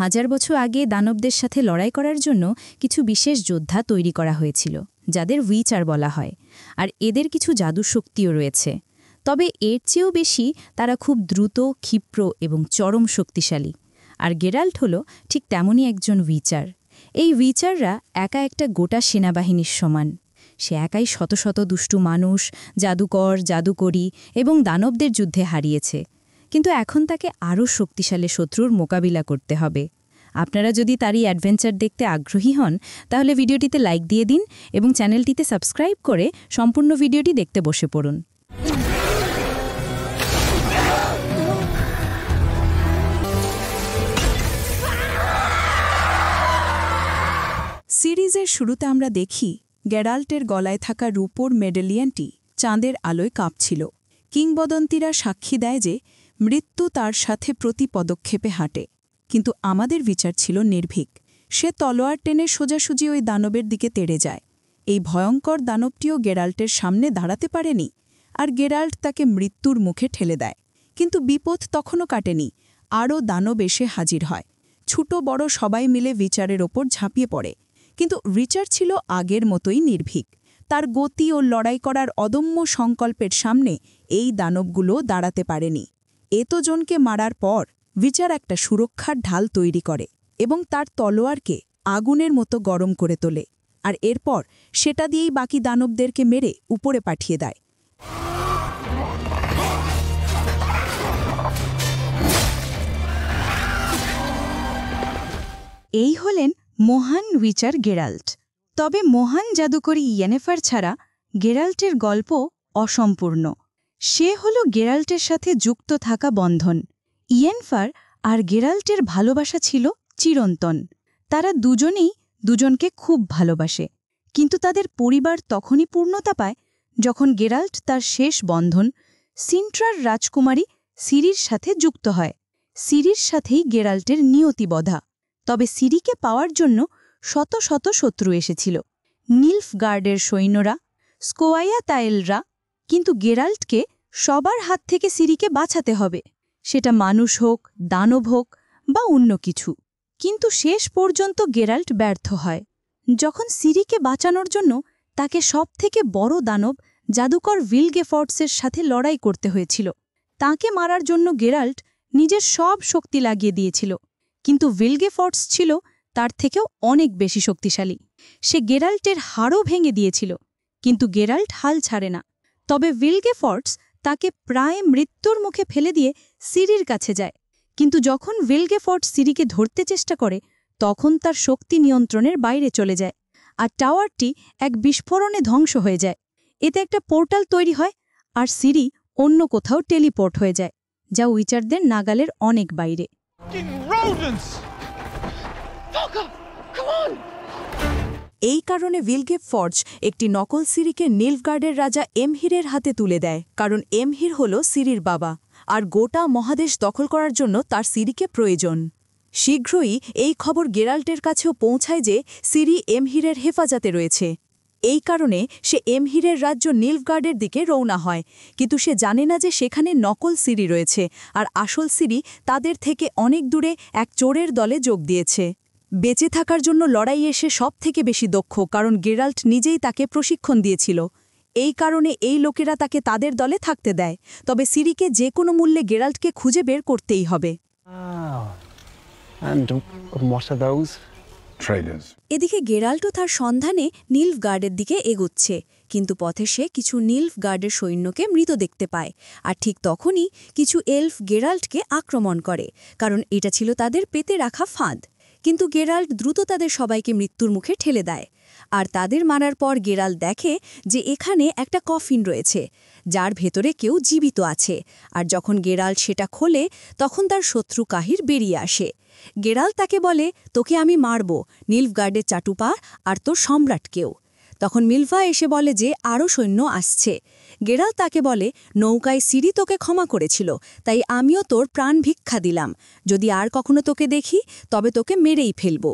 হাজার বছর আগে দানবদের সাথে লড়াই করার জন্য কিছু বিশেষ যোদ্ধা তৈরি করা হয়েছিল, যাদের উইচার বলা হয়। আর এদের কিছু জাদু শক্তিও রয়েছে। তবে এর চেয়েও বেশি তারা খুব দ্রুত, ক্ষিপ্র এবং চরম শক্তিশালী। আর গেরাল্ট হল ঠিক তেমনই একজন উইচার। এই উইচাররা একা একটা গোটা সেনাবাহিনীর সমান। সে একাই শত শত দুষ্টু মানুষ, জাদুকর, জাদুকরী এবং দানবদের যুদ্ধে হারিয়েছে। কিন্তু এখন তাকে আরও শক্তিশালী শত্রুর মোকাবিলা করতে হবে। আপনারা যদি তারই অ্যাডভেঞ্চার দেখতে আগ্রহী হন, তাহলে ভিডিওটিতে লাইক দিয়ে দিন এবং চ্যানেলটিতে সাবস্ক্রাইব করে সম্পূর্ণ ভিডিওটি দেখতে বসে পড়ুন। সিরিজের শুরুতে আমরা দেখি গ্যারাল্টের গলায় থাকা রূপোর মেডেলিয়ানটি চাঁদের আলোয় কাঁপছিল। কিংবদন্তিরা সাক্ষী দেয় যে মৃত্যু তার সাথে প্রতি পদক্ষেপে হাঁটে। কিন্তু আমাদের বিচার ছিল নির্ভীক। সে তলোয়ার টেনে সোজাসুজি ওই দানবের দিকে তেড়ে যায়। এই ভয়ঙ্কর দানবটিও গেরাল্টের সামনে দাঁড়াতে পারেনি, আর গেরাল্ট তাকে মৃত্যুর মুখে ঠেলে দেয়। কিন্তু বিপদ তখনও কাটেনি। আরও দানব এসে হাজির হয়। ছোট বড় সবাই মিলে বিচারের ওপর ঝাঁপিয়ে পড়ে। কিন্তু রিচার্ড ছিল আগের মতোই নির্ভীক। তার গতি ও লড়াই করার অদম্য সংকল্পের সামনে এই দানবগুলো দাঁড়াতে পারেনি। এতজনকে মারার পর বিচার একটা সুরক্ষার ঢাল তৈরি করে এবং তার তলোয়ারকে আগুনের মতো গরম করে তোলে। আর এরপর সেটা দিয়েই বাকি দানবদেরকে মেরে উপরে পাঠিয়ে দেয়। এই হলেন মহান উইচার গেরাল্ট। তবে মহান জাদুকরী ইয়েনেফার ছাড়া গেরাল্টের গল্প অসম্পূর্ণ। সে হল গেরাল্টের সাথে যুক্ত থাকা বন্ধন। ইয়েনেফার আর গেরাল্টের ভালোবাসা ছিল চিরন্তন। তারা দুজনেই দুজনকে খুব ভালোবাসে। কিন্তু তাদের পরিবার তখনই পূর্ণতা পায় যখন গেরাল্ট তার শেষ বন্ধন সিন্ট্রার রাজকুমারী সিরির সাথে যুক্ত হয়। সিরির সাথেই গেরাল্টের নিয়তি বধা। তবে সিরিকে পাওয়ার জন্য শত শত শত্রু এসেছিল, নিলফগার্ডের সৈন্যরা, স্কোয়াইয়া তায়েলরা। কিন্তু গেরাল্টকে সবার হাত থেকে সিরিকে বাঁচাতে হবে, সেটা মানুষ হোক, দানব হোক বা অন্য কিছু। কিন্তু শেষ পর্যন্ত গেরাল্ট ব্যর্থ হয়। যখন সিরিকে বাঁচানোর জন্য তাকে সবথেকে বড় দানব জাদুকর ভিলগেফর্টসের সাথে লড়াই করতে হয়েছিল। তাকে মারার জন্য গেরাল্ট নিজের সব শক্তি লাগিয়ে দিয়েছিল। কিন্তু ভিলগেফর্টস ছিল তার থেকেও অনেক বেশি শক্তিশালী। সে গেরাল্টের হাড়ও ভেঙে দিয়েছিল, কিন্তু গেরাল্ট হাল ছাড়ে না। তবে ভিলগেফর্টস তাকে প্রায় মৃত্যুর মুখে ফেলে দিয়ে সিরির কাছে যায়। কিন্তু যখন ভিলগেফর্টস সিরিকে ধরতে চেষ্টা করে, তখন তার শক্তি নিয়ন্ত্রণের বাইরে চলে যায়, আর টাওয়ারটি এক বিস্ফোরণে ধ্বংস হয়ে যায়। এতে একটা পোর্টাল তৈরি হয়, আর সিরি অন্য কোথাও টেলিপোর্ট হয়ে যায়, যা উইচারদের নাগালের অনেক বাইরে। এই কারণে ভিলগেফর্টস একটি নকল সিরিকে নিলফগার্ডের রাজা এমহিরের হাতে তুলে দেয়, কারণ এমহির হল সিরির বাবা, আর গোটা মহাদেশ দখল করার জন্য তার সিরিকে প্রয়োজন। শীঘ্রই এই খবর গেরাল্টের কাছেও পৌঁছায় যে সিরি এমহিরের হেফাজতে রয়েছে। এই কারণে সে এমহিরের রাজ্য নিলফগার্ডের দিকে রওনা হয়। কিন্তু সে জানে না যে সেখানে নকল সিরি রয়েছে, আর আসল সিরি তাদের থেকে অনেক দূরে এক চোরের দলে যোগ দিয়েছে। বেঁচে থাকার জন্য লড়াইয়ে সে সবথেকে বেশি দক্ষ, কারণ গেরাল্ট নিজেই তাকে প্রশিক্ষণ দিয়েছিল। এই কারণে এই লোকেরা তাকে তাদের দলে থাকতে দেয়। তবে সিরিকে যে কোনো মূল্যে গেরাল্টকে খুঁজে বের করতেই হবে। এদিকে গেরাল্টও তার সন্ধানে নিলফগার্ডের দিকে এগোচ্ছে। কিন্তু পথে সে কিছু নিলফগার্ডের সৈন্যকে মৃত দেখতে পায়। আর ঠিক তখনই কিছু এলফ গেরাল্টকে আক্রমণ করে, কারণ এটা ছিল তাদের পেতে রাখা ফাঁদ। কিন্তু গেরাল্ট দ্রুত তাদের সবাইকে মৃত্যুর মুখে ঠেলে দেয়। আর তাদের মারার পর গেরাল্ট দেখে যে এখানে একটা কফিন রয়েছে, যার ভেতরে কেউ জীবিত আছে। আর যখন গেরাল্ট সেটা খোলে, তখন তার শত্রু কাহির বেরিয়ে আসে। গেরাল্ট তাকে বলে, তোকে আমি মারব, নিলফগার্ডের চাটুপা আর তোর সম্রাটকেও। তখন মিলভা এসে বলে যে আরও সৈন্য আসছে। গেরাল্ট তাকে বলে, নৌকায় সিরি তোকে ক্ষমা করেছিল, তাই আমিও তোর প্রাণ ভিক্ষা দিলাম। যদি আর কখনো তোকে দেখি, তবে তোকে মেরেই ফেলব।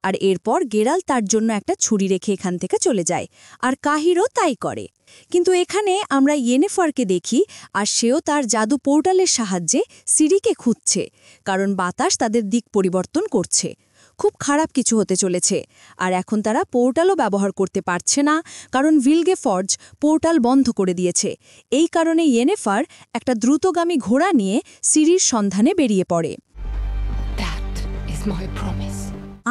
আর এরপর গেরাল্ট তার জন্য একটা ছুরি রেখে এখান থেকে চলে যায়, আর কাহিরও তাই করে। কিন্তু এখানে আমরা ইয়েনেফারকে দেখি, আর সেও তার জাদু পোর্টালের সাহায্যে সিরিকে খুঁজছে, কারণ বাতাস তাদের দিক পরিবর্তন করছে। খুব খারাপ কিছু হতে চলেছে, আর এখন তারা পোর্টালও ব্যবহার করতে পারছে না, কারণ ভিলগেফর্জ পোর্টাল বন্ধ করে দিয়েছে। এই কারণে ইয়েনেফার একটা দ্রুতগামী ঘোড়া নিয়ে সিরির সন্ধানে বেরিয়ে পড়ে।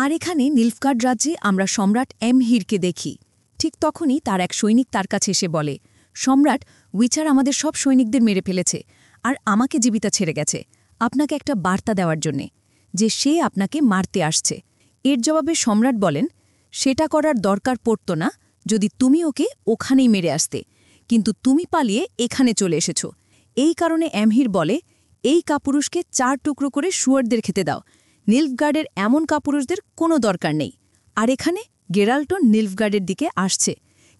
আর এখানে নীলফগার্ড রাজ্যে আমরা সম্রাট এমহিরকে দেখি। ঠিক তখনই তার এক সৈনিক তার কাছে এসে বলে, সম্রাট, উইচার আমাদের সব সৈনিকদের মেরে ফেলেছে, আর আমাকে জীবিত ছেড়ে গেছে আপনাকে একটা বার্তা দেওয়ার জন্যে, যে সে আপনাকে মারতে আসছে। এর জবাবে সম্রাট বলেন, সেটা করার দরকার পড়ত না যদি তুমি ওকে ওখানেই মেরে আসতে, কিন্তু তুমি পালিয়ে এখানে চলে এসেছ। এই কারণে এমহির বলে, এই কাপুরুষকে 4 টুকরো করে শুয়ারদের খেতে দাও। নীলফগার্ডের এমন কাপুরুষদের কোনো দরকার নেই। আর এখানে গেরাল্টও নীলফগার্ডের দিকে আসছে,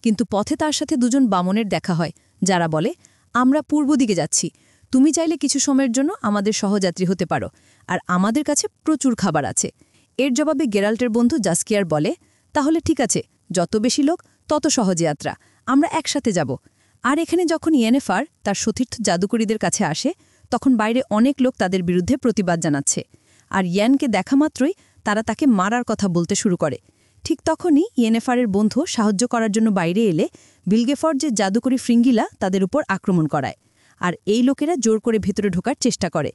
কিন্তু পথে তার সাথে 2 জন বামনের দেখা হয়, যারা বলে, আমরা পূর্ব দিকে যাচ্ছি, তুমি চাইলে কিছু সময়ের জন্য আমাদের সহযাত্রী হতে পারো, আর আমাদের কাছে প্রচুর খাবার আছে। এর জবাবে গেরাল্টের বন্ধু জাস্কিয়ার বলে, তাহলে ঠিক আছে, যত বেশি লোক তত সহজ যাত্রা, আমরা একসাথে যাব। আর এখানে যখন ইয়েনেফার তার সতীর্থ জাদুকরীদের কাছে আসে, তখন বাইরে অনেক লোক তাদের বিরুদ্ধে প্রতিবাদ জানাচ্ছে, আর ইয়ানকে দেখা মাত্রই তারা তাকে মারার কথা বলতে শুরু করে। ঠিক তখনই ইয়েনেফারের বন্ধু সাহায্য করার জন্য বাইরে এলে ভিলগেফর্জের জাদুকরী ফ্রিঙ্গিলা তাদের উপর আক্রমণ করায়, আর এই লোকেরা জোর করে ভেতরে ঢোকার চেষ্টা করে।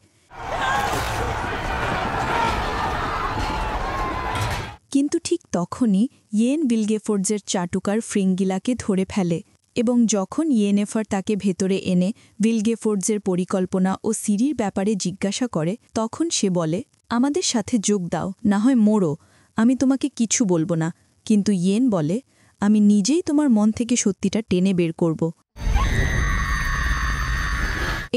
কিন্তু ঠিক তখনই ইয়েন ভিলগেফর্জের চাটুকার ফ্রিঙ্গিলাকে ধরে ফেলে, এবং যখন ইয়েনেফার তাকে ভেতরে এনে ভিলগেফর্জের পরিকল্পনা ও সিরির ব্যাপারে জিজ্ঞাসা করে, তখন সে বলে, আমাদের সাথে যোগ দাও, না হয় মোড়ো, আমি তোমাকে কিছু বলবো না। কিন্তু ইয়েন বলে, আমি নিজেই তোমার মন থেকে সত্যিটা টেনে বের করব।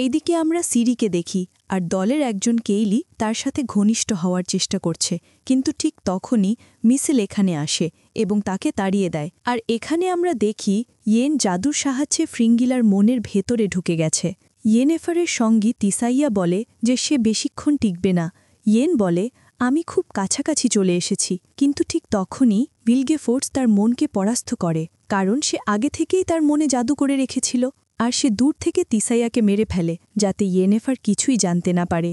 এইদিকে আমরা সিরিকে দেখি, আর দলের একজন কেইলি তার সাথে ঘনিষ্ঠ হওয়ার চেষ্টা করছে, কিন্তু ঠিক তখনই মিসেল এখানে আসে এবং তাকে তাড়িয়ে দেয়। আর এখানে আমরা দেখি ইয়েন জাদুর সাহায্যে ফ্রিঙ্গিলার মনের ভেতরে ঢুকে গেছে। ইয়েনেফারের সঙ্গী তিসাইয়া বলে যে সে বেশিক্ষণ টিকবে না। ইয়েন বলে, আমি খুব কাছাকাছি চলে এসেছি। কিন্তু ঠিক তখনই ভিলগেফর্জ তার মনকে পরাস্ত করে, কারণ সে আগে থেকেই তার মনে জাদু করে রেখেছিল, আর সে দূর থেকে তিসাইয়াকে মেরে ফেলে, যাতে ইয়েনেফার কিছুই জানতে না পারে।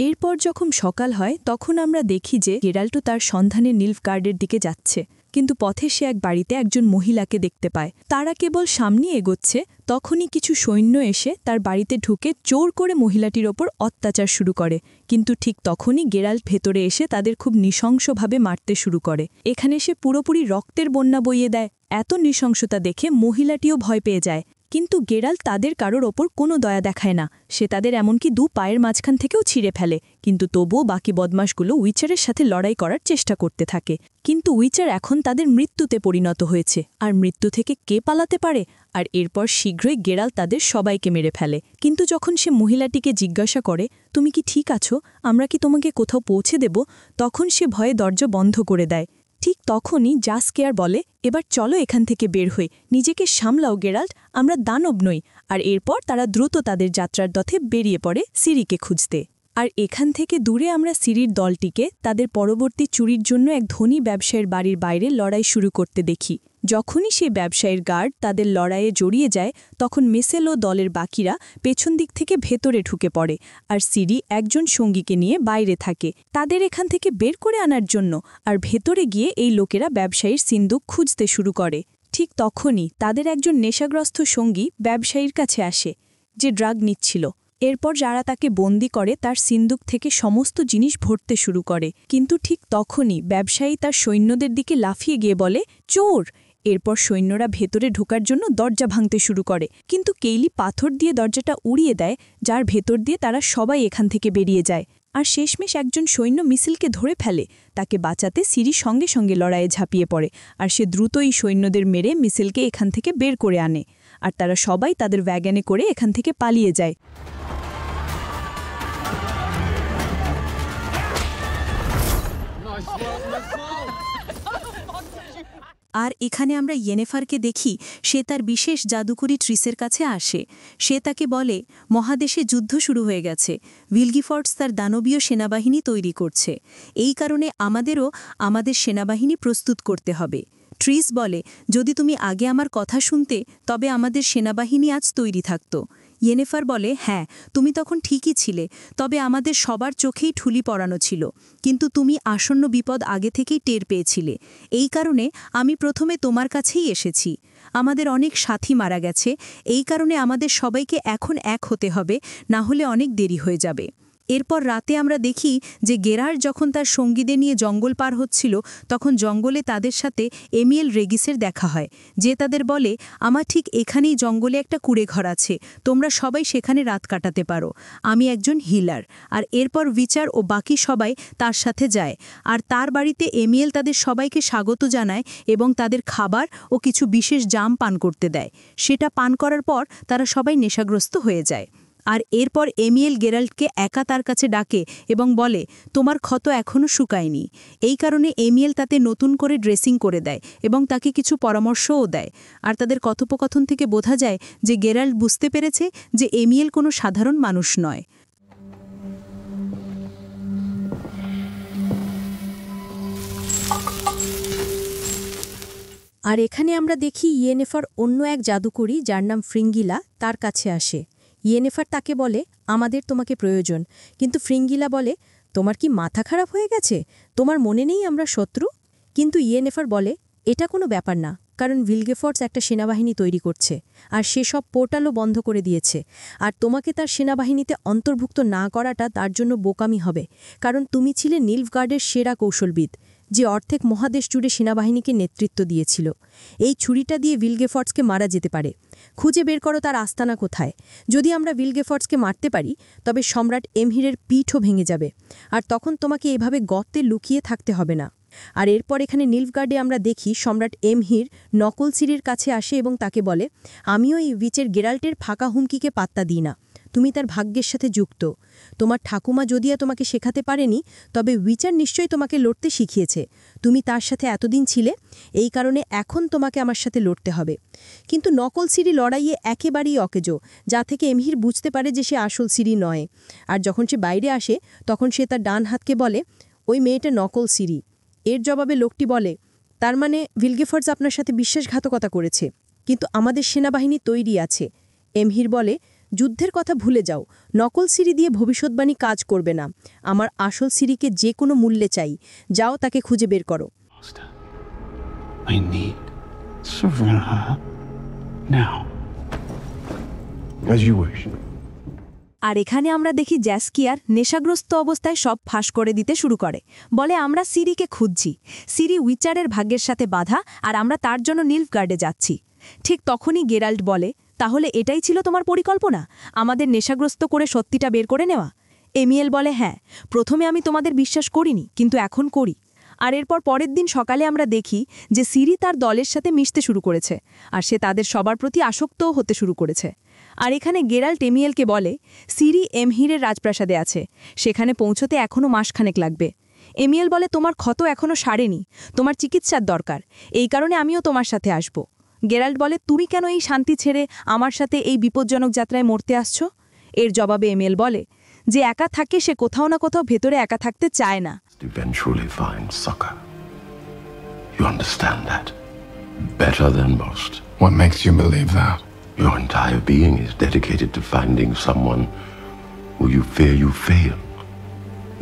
এরপর যখন সকাল হয়, তখন আমরা দেখি যে গেরাল্টও তার সন্ধানে নীলফগার্ডের দিকে যাচ্ছে, কিন্তু পথে সে এক বাড়িতে একজন মহিলাকে দেখতে পায়। তারা কেবল সামনে এগোচ্ছে, তখনই কিছু সৈন্য এসে তার বাড়িতে ঢুকে জোর করে মহিলাটির ওপর অত্যাচার শুরু করে। কিন্তু ঠিক তখনই গেরাল্ট ভেতরে এসে তাদের খুব নৃশংসভাবে মারতে শুরু করে। এখানে সে পুরোপুরি রক্তের বন্যা বইয়ে দেয়। এত নৃশংসতা দেখে মহিলাটিও ভয় পেয়ে যায়, কিন্তু গেরাল্ট তাদের কারোর ওপর কোনো দয়া দেখায় না। সে তাদের এমনকি 2 পায়ের মাঝখান থেকেও ছিঁড়ে ফেলে, কিন্তু তবুও বাকি বদমাশগুলো উইচারের সাথে লড়াই করার চেষ্টা করতে থাকে। কিন্তু উইচার এখন তাদের মৃত্যুতে পরিণত হয়েছে, আর মৃত্যু থেকে কে পালাতে পারে? আর এরপর শীঘ্রই গেরাল্ট তাদের সবাইকে মেরে ফেলে। কিন্তু যখন সে মহিলাটিকে জিজ্ঞাসা করে, তুমি কি ঠিক আছো, আমরা কি তোমাকে কোথাও পৌঁছে দেব, তখন সে ভয়ে দরজা বন্ধ করে দেয়। ঠিক তখনই জাস্কিয়ার বলে, এবার চলো এখান থেকে বের হই, নিজেকে সামলাও গেরাল্ট, আমরা দানব নই। আর এরপর তারা দ্রুত তাদের যাত্রার পথে বেরিয়ে পড়ে সিরিকে খুঁজতে। আর এখান থেকে দূরে আমরা সিরির দলটিকে তাদের পরবর্তী চুরির জন্য এক ধনী ব্যবসায়ীর বাড়ির বাইরে লড়াই শুরু করতে দেখি। যখনই সেই ব্যবসায়ীর গার্ড তাদের লড়াইয়ে জড়িয়ে যায়, তখন মিসেল ও দলের বাকিরা পেছন দিক থেকে ভেতরে ঢুকে পড়ে, আর সিরি একজন সঙ্গীকে নিয়ে বাইরে থাকে তাদের এখান থেকে বের করে আনার জন্য। আর ভেতরে গিয়ে এই লোকেরা ব্যবসায়ীর সিন্দুক খুঁজতে শুরু করে। ঠিক তখনই তাদের একজন নেশাগ্রস্ত সঙ্গী ব্যবসায়ীর কাছে আসে, যে ড্রাগ নিচ্ছিল। এরপর যারা তাকে বন্দি করে তার সিন্দুক থেকে সমস্ত জিনিস ভরতে শুরু করে, কিন্তু ঠিক তখনই ব্যবসায়ী তার সৈন্যদের দিকে লাফিয়ে গিয়ে বলে, চোর! এরপর সৈন্যরা ভেতরে ঢোকার জন্য দরজা ভাঙতে শুরু করে, কিন্তু কেইলি পাথর দিয়ে দরজাটা উড়িয়ে দেয়, যার ভেতর দিয়ে তারা সবাই এখান থেকে বেরিয়ে যায়। আর শেষমেশ একজন সৈন্য মিসেলকে ধরে ফেলে। তাকে বাঁচাতে সিরি সঙ্গে সঙ্গে লড়াইয়ে ঝাঁপিয়ে পড়ে, আর সে দ্রুতই সৈন্যদের মেরে মিসেলকে এখান থেকে বের করে আনে, আর তারা সবাই তাদের ওয়াগনে করে এখান থেকে পালিয়ে যায়। আর এখানে আমরা ইয়েনেফারকে দেখি সে তার বিশেষ জাদুকরি ট্রিসের কাছে আসে। সে তাকে বলে মহাদেশে যুদ্ধ শুরু হয়ে গেছে, ভিলগিফর্ডস তার দানবীয় সেনাবাহিনী তৈরি করছে, এই কারণে আমাদেরও আমাদের সেনাবাহিনী প্রস্তুত করতে হবে। ট্রিস বলে যদি তুমি আগে আমার কথা শুনতে তবে আমাদের সেনাবাহিনী আজ তৈরি থাকত। ইয়েনেফার বলে হ্যাঁ, তুমি তখন ঠিকই ছিলে, তবে আমাদের সবার চোখেই ঠুলি পরানো ছিল, কিন্তু তুমি আসন্ন বিপদ আগে থেকেই টের পেয়েছিলে, এই কারণে আমি প্রথমে তোমার কাছেই এসেছি। আমাদের অনেক সাথী মারা গেছে, এই কারণে আমাদের সবাইকে এখন এক হতে হবে, না হলে অনেক দেরি হয়ে যাবে। এরপর রাতে আমরা দেখি যে গেরার্ড যখন তার সঙ্গীদের নিয়ে জঙ্গল পার হচ্ছিল তখন জঙ্গলে তাদের সাথে এমিয়েল রেগিসের দেখা হয়, যে তাদের বলে আমার ঠিক এখানেই জঙ্গলে একটা কুঁড়েঘর আছে, তোমরা সবাই সেখানে রাত কাটাতে পারো, আমি একজন হিলার। আর এরপর বিচার ও বাকি সবাই তার সাথে যায়, আর তার বাড়িতে এমিয়েল তাদের সবাইকে স্বাগত জানায় এবং তাদের খাবার ও কিছু বিশেষ জাম পান করতে দেয়। সেটা পান করার পর তারা সবাই নেশাগ্রস্ত হয়ে যায়। আর এরপর এমিয়েল গেরাল্টকে একা তার কাছে ডাকে এবং বলে তোমার ক্ষত এখনও শুকায়নি। এই কারণে এমিয়েল তাতে নতুন করে ড্রেসিং করে দেয় এবং তাকে কিছু পরামর্শও দেয়। আর তাদের কথোপকথন থেকে বোঝা যায় যে গেরাল্ট বুঝতে পেরেছে যে এমিয়েল কোনো সাধারণ মানুষ নয়। আর এখানে আমরা দেখি ইয়েনেফার অন্য এক জাদুকরি যার নাম ফ্রিঙ্গিলা তার কাছে আসে। ইয়েনেফার তাকে বলে আমাদের তোমাকে প্রয়োজন, কিন্তু ফ্রিঙ্গিলা বলে তোমার কি মাথা খারাপ হয়ে গেছে, তোমার মনে নেই আমরা শত্রু? কিন্তু ইয়েনেফার বলে এটা কোনো ব্যাপার না, কারণ ভিলগেফর্ডস একটা সেনাবাহিনী তৈরি করছে আর সে সব পোর্টালও বন্ধ করে দিয়েছে, আর তোমাকে তার সেনাবাহিনীতে অন্তর্ভুক্ত না করাটা তার জন্য বোকামি হবে, কারণ তুমি ছিলে নিলফগার্ডের সেরা কৌশলবিদ, যে অর্ধেক মহাদেশ জুড়ে সেনাবাহিনীকে নেতৃত্ব দিয়েছিল। এই ছুরিটা দিয়ে ভিলগেফর্ডসকে মারা যেতে পারে, খুঁজে বের করো তার আস্তানা কোথায়। যদি আমরা ভিলগেফর্ডসকে মারতে পারি তবে সম্রাট এমহিরের পিঠও ভেঙে যাবে, আর তখন তোমাকে এভাবে গর্তে লুকিয়ে থাকতে হবে না। আর এরপর এখানে নিলফগার্ডে আমরা দেখি সম্রাট এমহির নকল সিরির কাছে আসে এবং তাকে বলে আমিও এই উইচের গেরাল্টের ফাঁকা হুমকিকে পাত্তা দিই না, তুমি তার ভাগ্যের সাথে যুক্ত। তোমার ঠাকুমা যদিও তোমাকে শেখাতে পারেনি, তবে উইচার নিশ্চয়ই তোমাকে লড়তে শিখিয়েছে, তুমি তার সাথে এতদিন ছিলে, এই কারণে এখন তোমাকে আমার সাথে লড়তে হবে। কিন্তু নকল সিরি লড়াইয়ে একেবারেই অকেজো, যা থেকে এমহির বুঝতে পারে যে সে আসল সিরি নয়। আর যখন সে বাইরে আসে তখন সে তার ডান হাতকে বলে ওই মেয়েটা নকল সিরি। এর জবাবে লোকটি বলে তার মানে ভিলগেফর্ডস আপনার সাথে বিশ্বাসঘাতকতা করেছে, কিন্তু আমাদের সেনাবাহিনী তৈরি আছে। এমহির বলে যুদ্ধের কথা ভুলে যাও, নকল সিরি দিয়ে ভবিষ্যৎবাণী কাজ করবে না, আমার আসল সিরিকে যে কোনো মূল্যে চাই, যাও তাকে খুঁজে বের করো। I need Savannah now. As you wish. আর এখানে আমরা দেখি জ্যাস্কিয়ার নেশাগ্রস্ত অবস্থায় সব ফাঁস করে দিতে শুরু করে, বলে আমরা সিরিকে খুঁজছি, সিরি উইচারের ভাগ্যের সাথে বাধা, আর আমরা তার জন্য নিলফগার্ডে যাচ্ছি। ঠিক তখনই গেরাল্ট বলে তাহলে এটাই ছিল তোমার পরিকল্পনা, আমাদের নেশাগ্রস্ত করে সত্যিটা বের করে নেওয়া? এমিয়েল বলে হ্যাঁ, প্রথমে আমি তোমাদের বিশ্বাস করিনি, কিন্তু এখন করি। আর এরপর পরের দিন সকালে আমরা দেখি যে সিরি তার দলের সাথে মিশতে শুরু করেছে, আর সে তাদের সবার প্রতি আসক্তও হতে শুরু করেছে। আর এখানে গেরাল্ট এমিয়েলকে বলে সিরি এমহিরের রাজপ্রাসাদে আছে, সেখানে পৌঁছতে এখনও মাসখানেক লাগবে। এমিয়েল বলে তোমার ক্ষত এখনও সারেনি, তোমার চিকিৎসার দরকার, এই কারণে আমিও তোমার সাথে আসব। গেরাল্ট বলে তুমি কেন এই শান্তি ছেড়ে আমার সাথে এই বিপজ্জনক যাত্রায় মরতে আসছো? এর জবাবে এমিয়েল বলে যে একা থাকে সে কোথাও না কোথাও ভেতরে একা থাকতে চায় না। Eventually find succor. You understand that better than most. What makes you believe that? Your entire being is dedicated to finding someone who you fear you failed.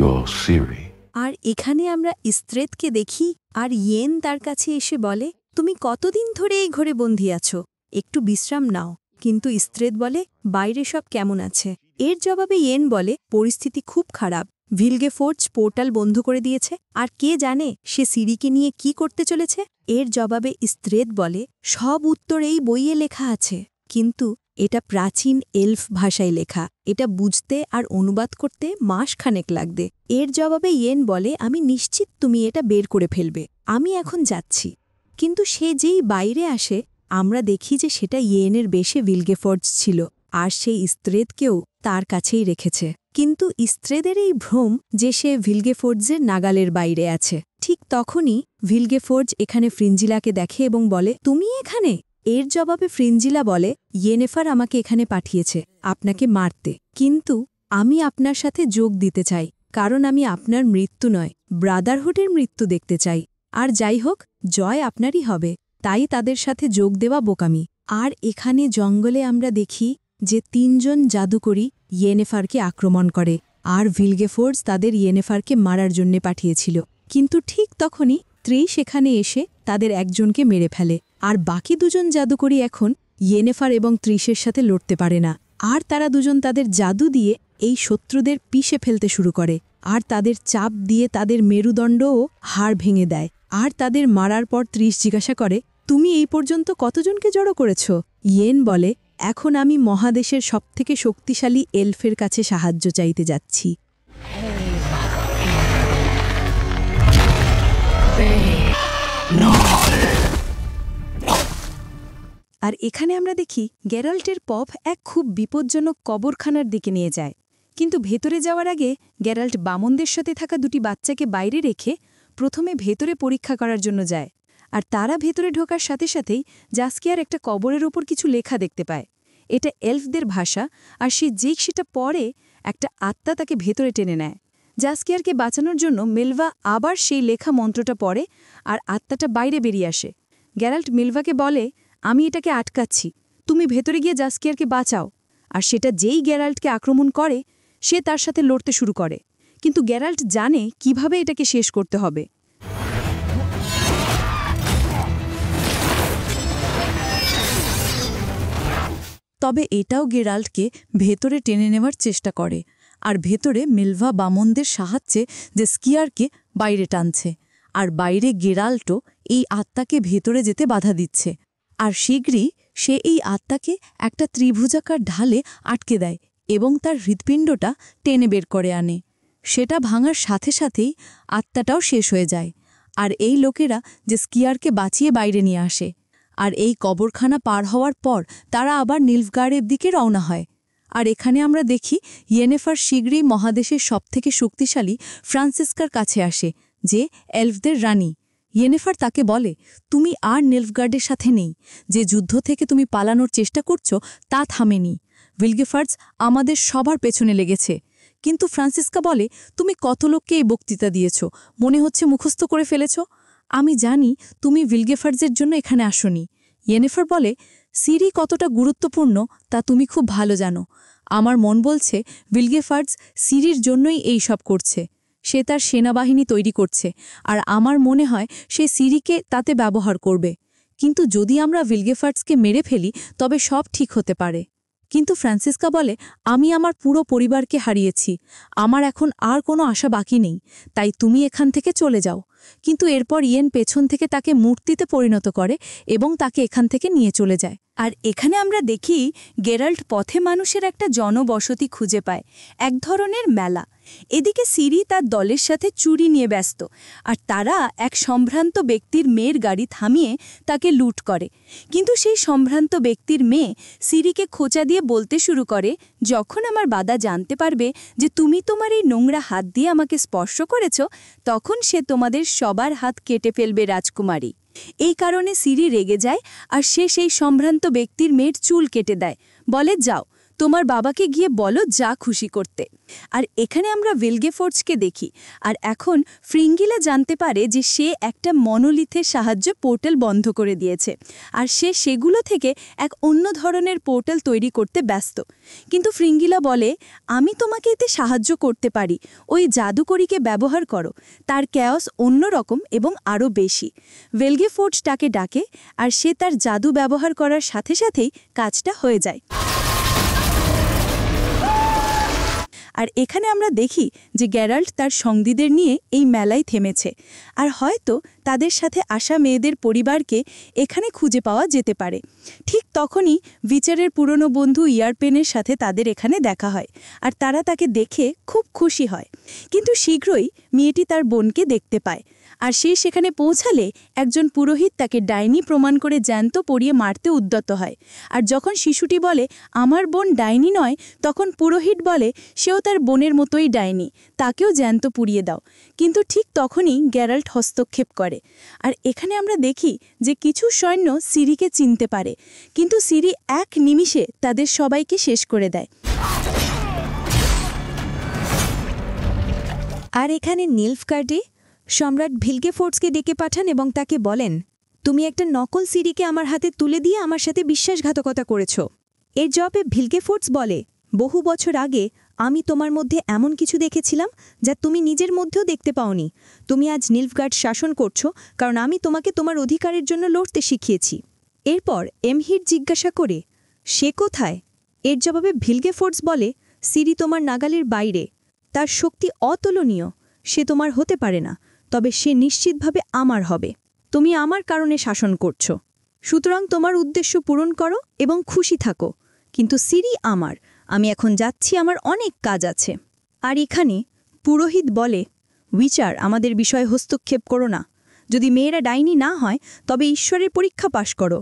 Your Siri. আর এখানে আমরা ইস্ত্রেদকে দেখি, আর ইয়েন তার কাছে এসে বলে তুমি কতদিন ধরে এই ঘরে বন্দী আছো, একটু বিশ্রাম নাও। কিন্তু ইস্ত্রেদ বলে বাইরে সব কেমন আছে? এর জবাবে ইয়েন বলে পরিস্থিতি খুব খারাপ, ভিলগেফর্ডস পোর্টাল বন্ধ করে দিয়েছে, আর কে জানে সে সিরিকে নিয়ে কি করতে চলেছে। এর জবাবে ইস্ত্রেদ বলে সব উত্তর এই বইয়ে লেখা আছে, কিন্তু এটা প্রাচীন এলফ ভাষায় লেখা, এটা বুঝতে আর অনুবাদ করতে মাসখানেক লাগবে। এর জবাবে ইয়েন বলে আমি নিশ্চিত তুমি এটা বের করে ফেলবে, আমি এখন যাচ্ছি। কিন্তু সে যেই বাইরে আসে আমরা দেখি যে সেটা ইয়েনের বেশে ভিলগেফর্ডস ছিল, আর সে ইস্ত্রেদকেও তার কাছেই রেখেছে। কিন্তু ইস্ত্রেদের এই ভ্রম যে সে ভিলগেফর্ডসের নাগালের বাইরে আছে। ঠিক তখনই ভিলগেফোর্জ এখানে ফ্রিঞ্জিলাকে দেখে এবং বলে, তুমি এখানে? এর জবাবে ফ্রিঞ্জিলা বলে, ইয়েনেফার আমাকে এখানে পাঠিয়েছে আপনাকে মারতে, কিন্তু আমি আপনার সাথে যোগ দিতে চাই, কারণ আমি আপনার মৃত্যু নয়, ব্রাদারহুডের মৃত্যু দেখতে চাই। আর যাই হোক, জয় আপনারই হবে, তাই তাদের সাথে যোগ দেওয়া বোকামি। আর এখানে জঙ্গলে আমরা দেখি যে ৩ জন জাদুকরী ইয়েনেফারকে আক্রমণ করে, আর ভিলগেফোর্জ তাদের ইয়েনেফারকে মারার জন্য পাঠিয়েছিল। কিন্তু ঠিক তখনই ত্রিশ এখানে এসে তাদের একজনকে মেরে ফেলে, আর বাকি 2 জন জাদুকরী এখন ইয়েনেফার এবং ত্রিশের সাথে লড়তে পারে না। আর তারা 2 জন তাদের জাদু দিয়ে এই শত্রুদের পিষে ফেলতে শুরু করে, আর তাদের চাপ দিয়ে তাদের মেরুদণ্ডও হাড় ভেঙে দেয়। আর তাদের মারার পর ত্রিশ জিজ্ঞাসা করে, তুমি এই পর্যন্ত কতজনকে জড়ো করেছ? ইয়েন বলে, এখন আমি মহাদেশের সবথেকে শক্তিশালী এলফের কাছে সাহায্য চাইতে যাচ্ছি। আর এখানে আমরা দেখি গ্যারাল্টের পপ এক খুব বিপজ্জনক কবরখানার দিকে নিয়ে যায়, কিন্তু ভেতরে যাওয়ার আগে গ্যারাল্ট বামনদের সাথে থাকা 2টি বাচ্চাকে বাইরে রেখে প্রথমে ভেতরে পরীক্ষা করার জন্য যায়। আর তারা ভেতরে ঢোকার সাথে সাথেই জাস্কিয়ার একটা কবরের ওপর কিছু লেখা দেখতে পায়। এটা এলফদের ভাষা, আর সে যেই সেটা পড়ে একটা আত্মা তাকে ভেতরে টেনে নেয়। জাস্কিয়ারকে বাঁচানোর জন্য মিলভা আবার সেই লেখা মন্ত্রটা পড়ে, আর আত্মাটা বাইরে বেরিয়ে আসে। গ্যারাল্ট মিলভাকে বলে, আমি এটাকে আটকাচ্ছি, তুমি ভেতরে গিয়ে জাস্কিয়ারকে বাঁচাও। আর সেটা যেই গ্যারাল্টকে আক্রমণ করে, সে তার সাথে লড়তে শুরু করে, কিন্তু গ্যারাল্ট জানে কিভাবে এটাকে শেষ করতে হবে। তবে এটাও গেরাল্টকে ভেতরে টেনে নেওয়ার চেষ্টা করে, আর ভেতরে মিলভা বামনদের সাহায্যে যে স্কিয়ারকে বাইরে টানছে, আর বাইরে গেরাল্টও এই আত্মাকে ভেতরে যেতে বাধা দিচ্ছে। আর শীঘ্রই সে এই আত্মাকে একটা ত্রিভুজাকার ঢালে আটকে দেয় এবং তার হৃৎপিণ্ডটা টেনে বের করে আনে। সেটা ভাঙার সাথে সাথেই আত্মাটাও শেষ হয়ে যায়, আর এই লোকেরা যে স্কিয়ারকে বাঁচিয়ে বাইরে নিয়ে আসে। আর এই কবরখানা পার হওয়ার পর তারা আবার নিলফগার্ডের দিকে রওনা হয়। আর এখানে আমরা দেখি ইয়েনেফার শীঘ্রই মহাদেশের সবথেকে শক্তিশালী ফ্রান্সিস্কার কাছে আসে, যে এলফদের রানী। ইয়েনেফার তাকে বলে, তুমি আর নিলফগার্ডের সাথে নেই, যে যুদ্ধ থেকে তুমি পালানোর চেষ্টা করছো তা থামেনি। ভিলগেফার্জ আমাদের সবার পেছনে লেগেছে। কিন্তু ফ্রান্সিস্কা বলে, তুমি কত লোককে এই বক্তৃতা দিয়েছ, মনে হচ্ছে মুখস্থ করে ফেলেছ। আমি জানি তুমি ভিলগেফার্জের জন্য এখানে আসনি। ইয়েনেফার বলে, সিরি কতটা গুরুত্বপূর্ণ তা তুমি খুব ভালো জানো। আমার মন বলছে ভিলগেফার্জ সিরির জন্যই এই সব করছে। সে তার সেনাবাহিনী তৈরি করছে, আর আমার মনে হয় সে সিরিকে তাতে ব্যবহার করবে। কিন্তু যদি আমরা ভিলগেফার্জকে মেরে ফেলি তবে সব ঠিক হতে পারে। কিন্তু ফ্রান্সিস্কা বলে, আমি আমার পুরো পরিবারকে হারিয়েছি, আমার এখন আর কোনো আশা বাকি নেই, তাই তুমি এখান থেকে চলে যাও। কিন্তু এরপর ইয়েন পেছন থেকে তাকে মূর্তিতে পরিণত করে এবং তাকে এখান থেকে নিয়ে চলে যায়। আর এখানে আমরা দেখি গেরাল্ট পথে মানুষের একটা জনবসতি খুঁজে পায়, এক ধরনের মেলা। এদিকে সিরি তার দলের সাথে চুরি নিয়ে ব্যস্ত, আর তারা এক সম্ভ্রান্ত ব্যক্তির মেয়ের গাড়ি থামিয়ে তাকে লুট করে। কিন্তু সেই সম্ভ্রান্ত ব্যক্তির মেয়ে সিরিকে খোঁচা দিয়ে বলতে শুরু করে, যখন আমার বাবা জানতে পারবে যে তুমি তোমার এই নোংরা হাত দিয়ে আমাকে স্পর্শ করেছ, তখন সে তোমাদের সবার হাত কেটে ফেলবে রাজকুমারী। এই কারণে সিরি রেগে যায়, আর সে সেই সম্ভ্রান্ত ব্যক্তির মেয়ের চুল কেটে দেয়, বলে, যাও তোমার বাবাকে গিয়ে বলো যা খুশি করতে। আর এখানে আমরা ভিলগেফোর্জকে দেখি, আর এখন ফ্রিঙ্গিলা জানতে পারে যে সে একটা মনোলিথের সাহায্যে পোর্টাল বন্ধ করে দিয়েছে, আর সে সেগুলো থেকে এক অন্য ধরনের পোর্টাল তৈরি করতে ব্যস্ত। কিন্তু ফ্রিঙ্গিলা বলে, আমি তোমাকে এতে সাহায্য করতে পারি, ওই জাদুকরীকে ব্যবহার করো, তার ক্যাওস অন্যরকম এবং আরও বেশি। ভিলগেফোর্জ তাকে ডাকে, আর সে তার জাদু ব্যবহার করার সাথে সাথেই কাজটা হয়ে যায়। আর এখানে আমরা দেখি যে গ্যারাল্ট তার সঙ্গীদের নিয়ে এই মেলায় থেমেছে, আর হয়তো তাদের সাথে আসা মেয়েদের পরিবারকে এখানে খুঁজে পাওয়া যেতে পারে। ঠিক তখনই বিচারের পুরনো বন্ধু ইয়ারপেনের সাথে তাদের এখানে দেখা হয়, আর তারা তাকে দেখে খুব খুশি হয়। কিন্তু শীঘ্রই মেয়েটি তার বোনকে দেখতে পায়, আর সে সেখানে পৌঁছালে একজন পুরোহিত তাকে ডাইনি প্রমাণ করে জ্যান্ত পড়িয়ে মারতে উদ্যত হয়। আর যখন শিশুটি বলে আমার বোন ডাইনি নয়, তখন পুরোহিত বলে সেও তার বোনের মতোই ডাইনি, তাকেও জ্যান্ত পুড়িয়ে দাও। কিন্তু ঠিক তখনই গ্যারাল্ট হস্তক্ষেপ করে। আর এখানে আমরা দেখি যে কিছু সৈন্য সিরিকে চিনতে পারে, কিন্তু সিরি এক নিমিষে তাদের সবাইকে শেষ করে দেয়। আর এখানে নিলফগার্ডে সম্রাট ভিলগেফোর্টসকে ডেকে পাঠান এবং তাকে বলেন, তুমি একটা নকল সিরিকে আমার হাতে তুলে দিয়ে আমার সাথে বিশ্বাসঘাতকতা করেছ। এর জবাবে ভিলগেফোর্টস বলে, বহু বছর আগে আমি তোমার মধ্যে এমন কিছু দেখেছিলাম যা তুমি নিজের মধ্যেও দেখতে পাওনি। তুমি আজ নিলফগার্ড শাসন করছো কারণ আমি তোমাকে তোমার অধিকারের জন্য লড়তে শিখিয়েছি। এরপর এমহির জিজ্ঞাসা করে, সে কোথায়? এর জবাবে ভিলগেফোর্টস বলে, সিরি তোমার নাগালের বাইরে, তার শক্তি অতুলনীয়, সে তোমার হতে পারে না, তবে সে নিশ্চিতভাবে আমার হবে। তুমি আমার কারণে শাসন করছো, সুতরাং তোমার উদ্দেশ্য পূরণ করো এবং খুশি থাকো, কিন্তু সিরি আমার, আমি এখন যাচ্ছি, আমার অনেক কাজ আছে। আর এখানে পুরোহিত বলে, উইচার, আমাদের বিষয়ে হস্তক্ষেপ করো না। যদি মেয়েরা ডাইনি না হয় তবে ঈশ্বরের পরীক্ষা পাশ করো।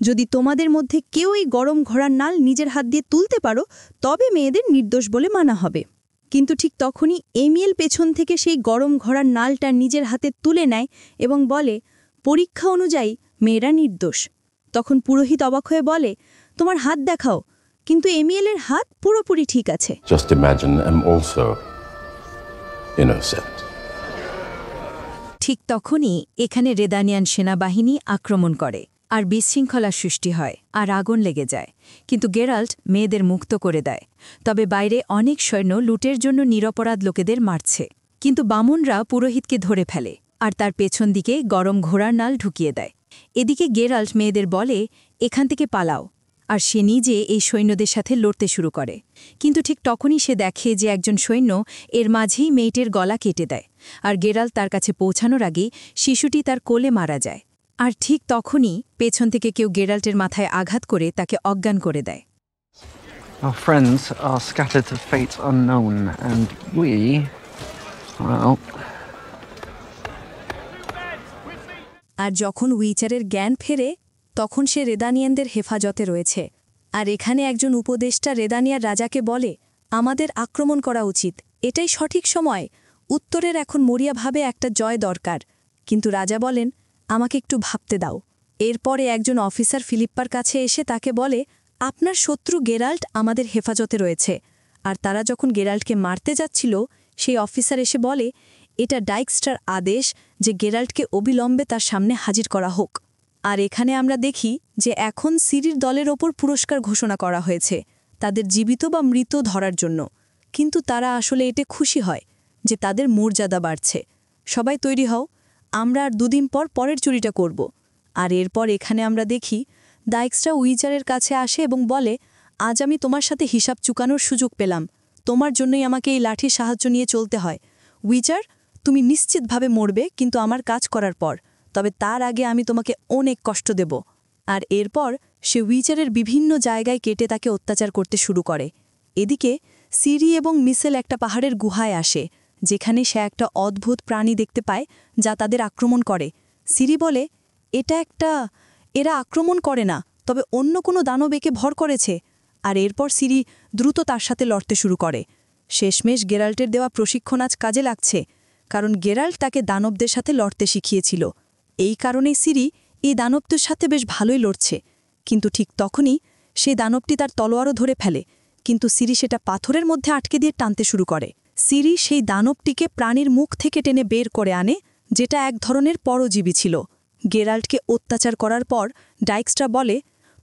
যদি তোমাদের মধ্যে কেউ এই গরম ঘোড়ার নাল নিজের হাত দিয়ে তুলতে পারো তবে মেয়েদের নির্দোষ বলে মানা হবে। কিন্তু ঠিক তখনই এমিয়েল পেছন থেকে সেই গরম ঘোড়ার নালটা নিজের হাতে তুলে নেয় এবং বলে, পরীক্ষা অনুযায়ী মেয়েরা নির্দোষ। তখন পুরোহিত অবাক হয়ে বলে, তোমার হাত দেখাও। কিন্তু এমিয়েলের হাত পুরোপুরি ঠিক আছে। Just imagine I'm also innocent. ঠিক তখনই এখানে রেদানিয়ান সেনাবাহিনী আক্রমণ করে, আর বিশৃঙ্খলার সৃষ্টি হয়, আর আগুন লেগে যায়। কিন্তু গেরাল্ট মেয়েদের মুক্ত করে দেয়। তবে বাইরে অনেক সৈন্য লুটের জন্য নিরপরাধ লোকেদের মারছে। কিন্তু বামুনরা পুরোহিতকে ধরে ফেলে আর তার পেছন দিকে গরম ঘোড়ার নাল ঢুকিয়ে দেয়। এদিকে গেরাল্ট মেয়েদের বলে, এখান থেকে পালাও, আর সে নিজে এই সৈন্যদের সাথে লড়তে শুরু করে। কিন্তু ঠিক তখনই সে দেখে যে একজন সৈন্য এর মাঝেই মেয়েটির গলা কেটে দেয়, আর গেরাল্ট তার কাছে পৌঁছানোর আগেই শিশুটি তার কোলে মারা যায়। আর ঠিক তখনই পেছন থেকে কেউ গেরাল্টের মাথায় আঘাত করে তাকে অজ্ঞান করে দেয়। Our friends are scattered to fates unknown, and we, well... আর যখন উইচারের জ্ঞান ফেরে তখন সে রেদানিয়ানদের হেফাজতে রয়েছে। আর এখানে একজন উপদেষ্টা রেদানিয়ার রাজাকে বলে, আমাদের আক্রমণ করা উচিত, এটাই সঠিক সময়। উত্তরের এখন মরিয়াভাবে একটা জয় দরকার। কিন্তু রাজা বলেন, আমাকে একটু ভাবতে দাও। এরপরে একজন অফিসার ফিলিপ্পার কাছে এসে তাকে বলে, আপনার শত্রু গেরাল্ট আমাদের হেফাজতে রয়েছে। আর তারা যখন গেরাল্টকে মারতে যাচ্ছিল সেই অফিসার এসে বলে, এটা ডাইকস্টার আদেশ যে গেরাল্টকে অবিলম্বে তার সামনে হাজির করা হোক। আর এখানে আমরা দেখি যে এখন সিরির দলের ওপর পুরস্কার ঘোষণা করা হয়েছে তাদের জীবিত বা মৃত ধরার জন্য। কিন্তু তারা আসলে এতে খুশি হয় যে তাদের মর্যাদা বাড়ছে। সবাই তৈরি হও, আমরা আর দুদিন পর পরের চুরিটা করব। আর এরপর এখানে আমরা দেখি ডাইকস্টার উইচারের কাছে আসে এবং বলে, আজ আমি তোমার সাথে হিসাব চুকানোর সুযোগ পেলাম, তোমার জন্যই আমাকে এই লাঠির সাহায্য নিয়ে চলতে হয়। উইচার, তুমি নিশ্চিতভাবে মরবে, কিন্তু আমার কাজ করার পর, তবে তার আগে আমি তোমাকে অনেক কষ্ট দেব। আর এরপর সে উইচারের বিভিন্ন জায়গায় কেটে তাকে অত্যাচার করতে শুরু করে। এদিকে সিরি এবং মিসেল একটা পাহাড়ের গুহায় আসে, যেখানে সে একটা অদ্ভুত প্রাণী দেখতে পায় যা তাদের আক্রমণ করে। সিরি বলে, এরা আক্রমণ করে না, তবে অন্য কোনো দানব একে ভর করেছে। আর এরপর সিরি দ্রুত তার সাথে লড়তে শুরু করে। শেষমেশ গেরাল্টের দেওয়া প্রশিক্ষণ আজ কাজে লাগছে, কারণ গেরাল্ট তাকে দানবদের সাথে লড়তে শিখিয়েছিল। এই কারণেই সিরি এই দানবদের সাথে বেশ ভালোই লড়ছে। কিন্তু ঠিক তখনই সেই দানবটি তার তলোয়ারও ধরে ফেলে, কিন্তু সিরি সেটা পাথরের মধ্যে আটকে দিয়ে টানতে শুরু করে। সিরি সেই দানবটিকে প্রাণীর মুখ থেকে টেনে বের করে আনে, যেটা এক ধরনের পরজীবী ছিল। গেরাল্টকে অত্যাচার করার পর ডাইকস্টার বলে,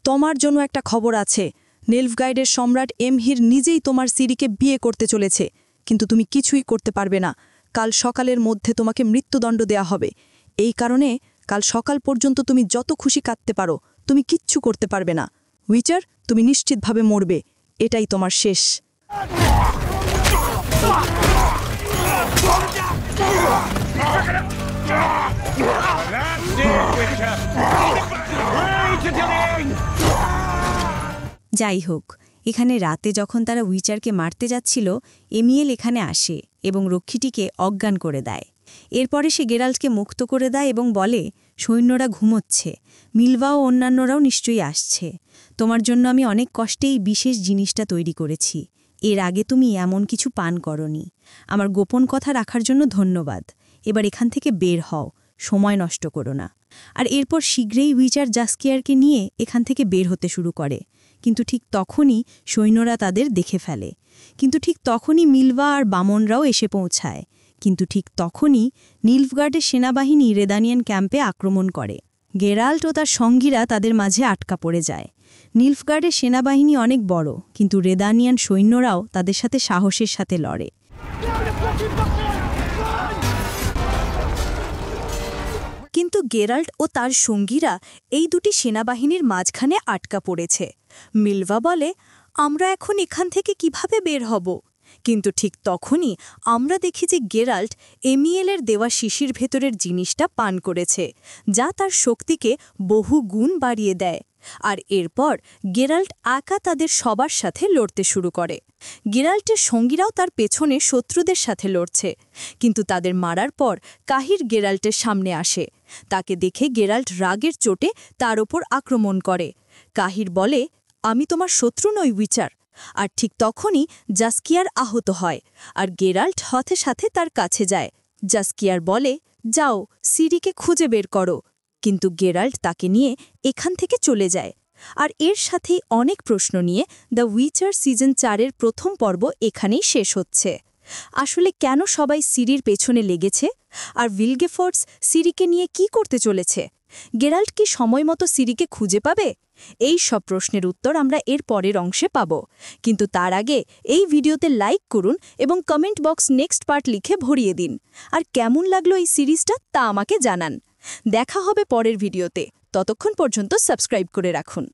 তোমার জন্য একটা খবর আছে, নিলফগার্ডের সম্রাট এমহির নিজেই তোমার সিরিকে বিয়ে করতে চলেছে, কিন্তু তুমি কিছুই করতে পারবে না। কাল সকালের মধ্যে তোমাকে মৃত্যুদণ্ড দেয়া হবে। এই কারণে কাল সকাল পর্যন্ত তুমি যত খুশি কাঁদতে পারো, তুমি কিচ্ছু করতে পারবে না। উইচার, তুমি নিশ্চিতভাবে মরবে, এটাই তোমার শেষ। যাই হোক, এখানে রাতে যখন তারা উইচারকে মারতে যাচ্ছিল, এমিয়েল এখানে আসে এবং রক্ষীটিকে অজ্ঞান করে দেয়। এরপরে সে গেরাল্টকে মুক্ত করে দেয় এবং বলে, সৈন্যরা ঘুমোচ্ছে, মিলভা ও অন্যান্যরাও নিশ্চয়ই আসছে। তোমার জন্য আমি অনেক কষ্টে এই বিশেষ জিনিসটা তৈরি করেছি। এর আগে তুমি এমন কিছু পান করনি। আমার গোপন কথা রাখার জন্য ধন্যবাদ। এবার এখান থেকে বের হও, সময় নষ্ট করো না। আর এরপর শীঘ্রই উইচার জাস্কিয়ারকে নিয়ে এখান থেকে বের হতে শুরু করে। কিন্তু ঠিক তখনই সৈন্যরা তাদের দেখে ফেলে। কিন্তু ঠিক তখনই মিলভা আর বামনরাও এসে পৌঁছায়। কিন্তু ঠিক তখনই নিলফগার্ডের সেনাবাহিনী রেদানিয়ান ক্যাম্পে আক্রমণ করে। গেরাল্ট ও তার সঙ্গীরা তাদের মাঝে আটকা পড়ে যায়। নিলফগার্ডের সেনাবাহিনী অনেক বড়, কিন্তু রেদানিয়ান সৈন্যরাও তাদের সাথে সাহসের সাথে লড়ে। কিন্তু গেরাল্ট ও তার সঙ্গীরা এই দুটি সেনাবাহিনীর মাঝখানে আটকা পড়েছে। মিলভা বলে, আমরা এখন এখান থেকে কিভাবে বের হব? কিন্তু ঠিক তখনই আমরা দেখি যে গেরাল্ট এমিয়েলের দেওয়া শিশির ভেতরের জিনিসটা পান করেছে, যা তার শক্তিকে বহু গুণ বাড়িয়ে দেয়। আর এরপর গেরাল্ট একা তাদের সবার সাথে লড়তে শুরু করে। গেরাল্টের সঙ্গীরাও তার পেছনে শত্রুদের সাথে লড়ছে, কিন্তু তাদের মারার পর কাহির গেরাল্টের সামনে আসে। তাকে দেখে গেরাল্ট রাগের চোটে তার ওপর আক্রমণ করে। কাহির বলে, আমি তোমার শত্রু নই উইচার। আর ঠিক তখনই জাস্কিয়ার আহত হয়, আর গেরাল্ট হথে সাথে তার কাছে যায়। জাস্কিয়ার বলে, যাও, সিরিকে খুঁজে বের করো। কিন্তু গেরাল্ট তাকে নিয়ে এখান থেকে চলে যায়। আর এর সাথেই অনেক প্রশ্ন নিয়ে দ্য উইচার সিজন 4-এর প্রথম পর্ব এখানেই শেষ হচ্ছে। আসলে কেন সবাই সিরির পেছনে লেগেছে? আর ভিলগেফোর্টস সিরিকে নিয়ে কি করতে চলেছে? গেরাল্ট কি সময়মতো সিরিকে খুঁজে পাবে? এই সব প্রশ্নের উত্তর আমরা এর পরের অংশে পাব। কিন্তু তার আগে এই ভিডিওতে লাইক করুন এবং কমেন্ট বক্স নেক্সট পার্ট লিখে ভরিয়ে দিন। আর কেমন লাগলো এই সিরিজটা তা আমাকে জানান। দেখা হবে পরের ভিডিওতে। ততক্ষণ পর্যন্ত সাবস্ক্রাইব করে রাখুন।